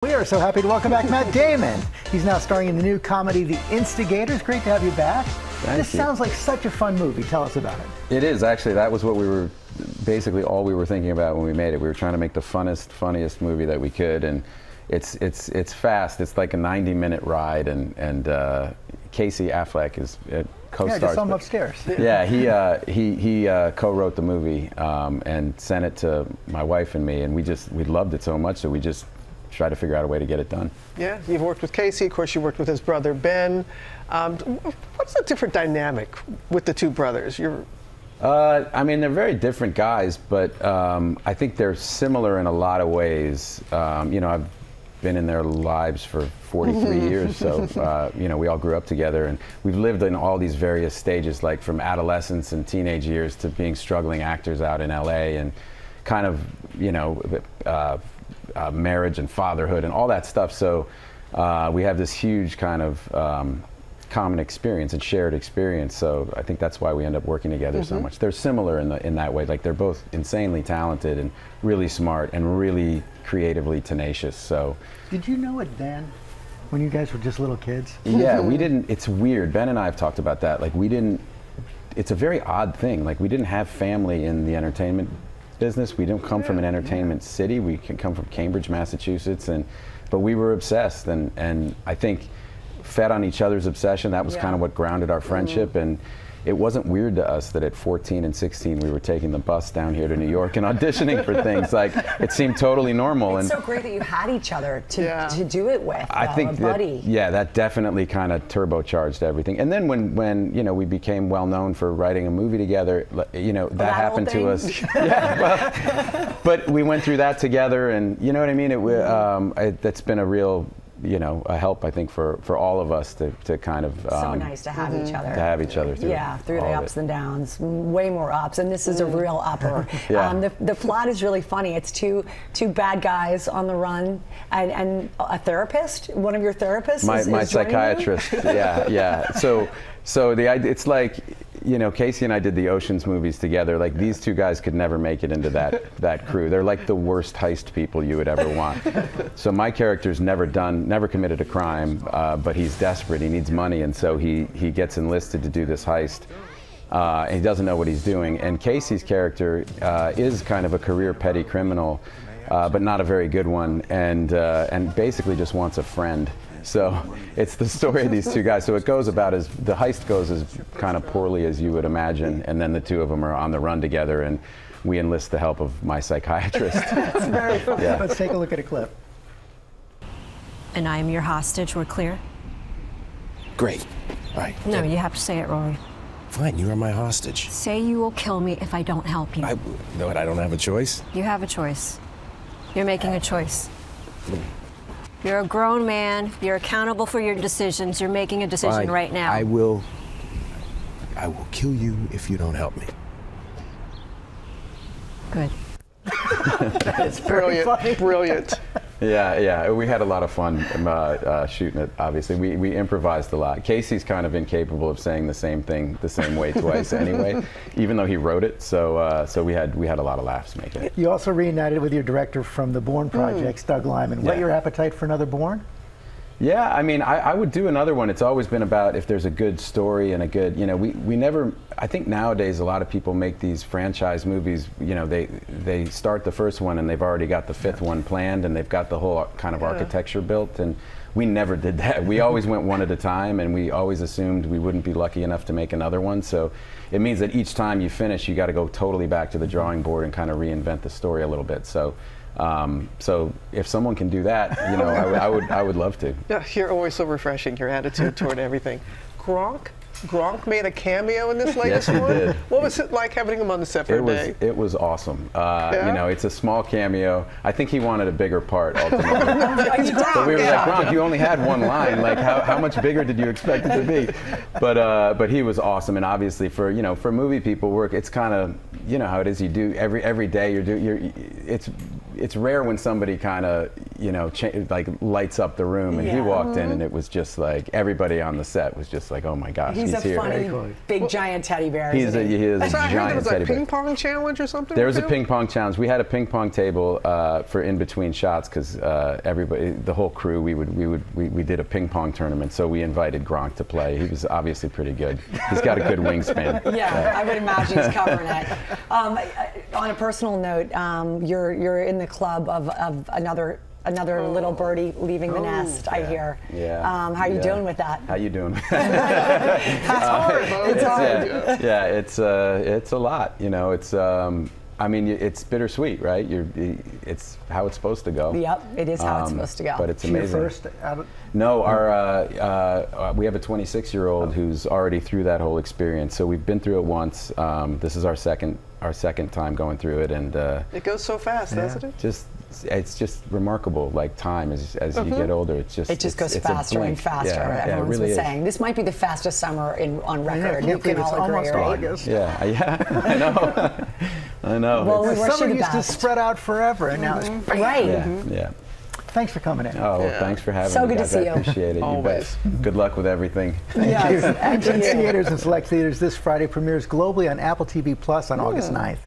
We are so happy to welcome back Matt Damon. He's now starring in the new comedy, The Instigators. Great to have you back. This sounds like such a fun movie. Tell us about it. It is, actually. That was what we were, basically all we were thinking about when we made it. We were trying to make the funniest movie that we could, and it's fast. It's like a 90-minute ride, and Casey Affleck is co-stars. Yeah, I just saw him upstairs. Yeah, he co-wrote the movie and sent it to my wife and me, and we loved it so much that we just try to figure out a way to get it done. Yeah, you've worked with Casey. Of course, you worked with his brother, Ben. What's the different dynamic with the two brothers? I mean, they're very different guys, but I think they're similar in a lot of ways. You know, I've been in their lives for 43 years, so, you know, we all grew up together, and we've lived in all these various stages, like from adolescence and teenage years to being struggling actors out in LA, and kind of, you know, marriage and fatherhood and all that stuff. So we have this huge kind of common experience and shared experience. So I think that's why we end up working together so much. They're similar in that way. Like, they're both insanely talented and really smart and really creatively tenacious. So did you know it then, when you guys were just little kids? Yeah, we didn't. It's weird. Ben and I have talked about that. Like, we didn't. It's a very odd thing. Like, we didn't have family in the entertainment business. We don't come from an entertainment city. We can come from Cambridge, Massachusetts, but we were obsessed, and I think fed on each other's obsession. That was kind of what grounded our friendship, and it wasn't weird to us that at 14 and 16 we were taking the bus down here to New York and auditioning for things. Like, it seemed totally normal. It's so great that you had each other to do it with. I think a buddy. That definitely kind of turbocharged everything. And then when you know, we became well known for writing a movie together, you know, that happened to us. Yeah, well, but we went through that together, and you know what I mean. That's been a real, you know, a help, I think, for all of us to kind of so nice to have each other. To have each other through through the ups and downs, way more ups, and this is a real upper. The plot is really funny. It's two bad guys on the run, and a therapist. One of your therapists. My psychiatrist. Yeah. So the idea, it's like, you know, Casey and I did the Ocean's movies together. Like, these two guys could never make it into that crew. They're like the worst heist people you would ever want. So my character's never committed a crime, but he's desperate. He needs money, and so he gets enlisted to do this heist. And he doesn't know what he's doing. And Casey's character is kind of a career petty criminal, but not a very good one, and basically just wants a friend. So it's the story of these two guys. So it goes about the heist goes as kind of poorly as you would imagine, and then the two of them are on the run together, and we enlist the help of my psychiatrist. That's very funny. Yeah. Let's take a look at a clip. And I am your hostage. We're clear? Great. All right. No, you have to say it, Rory. Fine, you are my hostage. Say you will kill me if I don't help you. No, I don't have a choice. You have a choice. You're making a choice. You're a grown man. You're accountable for your decisions. You're making a decision right now. I will kill you if you don't help me. Good. It's brilliant. Brilliant. Yeah. We had a lot of fun shooting it. Obviously, we improvised a lot. Casey's kind of incapable of saying the same thing the same way twice anyway, even though he wrote it. So we had a lot of laughs making it. You also reunited with your director from the Bourne projects, Doug Liman. What your appetite for another Bourne? Yeah, I mean, I would do another one. It's always been about if there's a good story and a good, you know, we never, I think nowadays a lot of people make these franchise movies, you know, they start the first one and they've already got the fifth one planned and they've got the whole kind of architecture built, and we never did that. We always went one at a time, and we always assumed we wouldn't be lucky enough to make another one. So it means that each time you finish, you got to go totally back to the drawing board and kind of reinvent the story a little bit. So so if someone can do that, you know, I would love to. Yeah, you're always so refreshing, your attitude toward everything. Gronk made a cameo in this latest one? Did. What was it like having him on the set for a day? It was awesome. You know, it's a small cameo. I think he wanted a bigger part ultimately. But we were like, Gronk, you only had one line. Like, how much bigger did you expect it to be? But he was awesome, and obviously for movie people work, it's kind of, you know how it is. You do every day. It's rare when somebody kind of, you know, like lights up the room, and he walked in, and it was just like everybody on the set was just like, oh my gosh, he's a here. funny, big giant teddy bear. He is a So I heard there giant was a teddy bear. ping pong challenge or something. There was a with him? ping pong challenge. We had a ping pong table for in between shots because everybody, the whole crew, we did a ping pong tournament. So we invited Gronk to play. He was obviously pretty good. He's got a good wingspan. Yeah, I would imagine he's covering it. On a personal note, you're in the club of another little birdie leaving the nest. I hear. Yeah. How are you doing with that? How you doing? It's hard. It's hard. Yeah, it's a lot. You know, it's. I mean, it's bittersweet, right? It's how it's supposed to go. Yep, it is how it's supposed to go. But it's amazing. Your first out of No, we have a 26-year-old who's already through that whole experience. So we've been through it once. This is our second time going through it, and It goes so fast, doesn't it? it's just remarkable. Like time, as you get older, it just goes it's a faster and blink. faster. Yeah, Everyone's it really been is. saying this might be the fastest summer on record. Yeah, You can it's all agree, almost right? August. Yeah, I know. I know. Well, The we wish you summer the used to best. spread out forever, and now it's Right. Yeah. Thanks for coming in. Oh, well, thanks for having So me, good to guys. see I you. appreciate it. Always. You bet. Good luck with everything. Yes, and to you. Instigators in select theaters this Friday, premieres globally on Apple TV Plus on August 9th.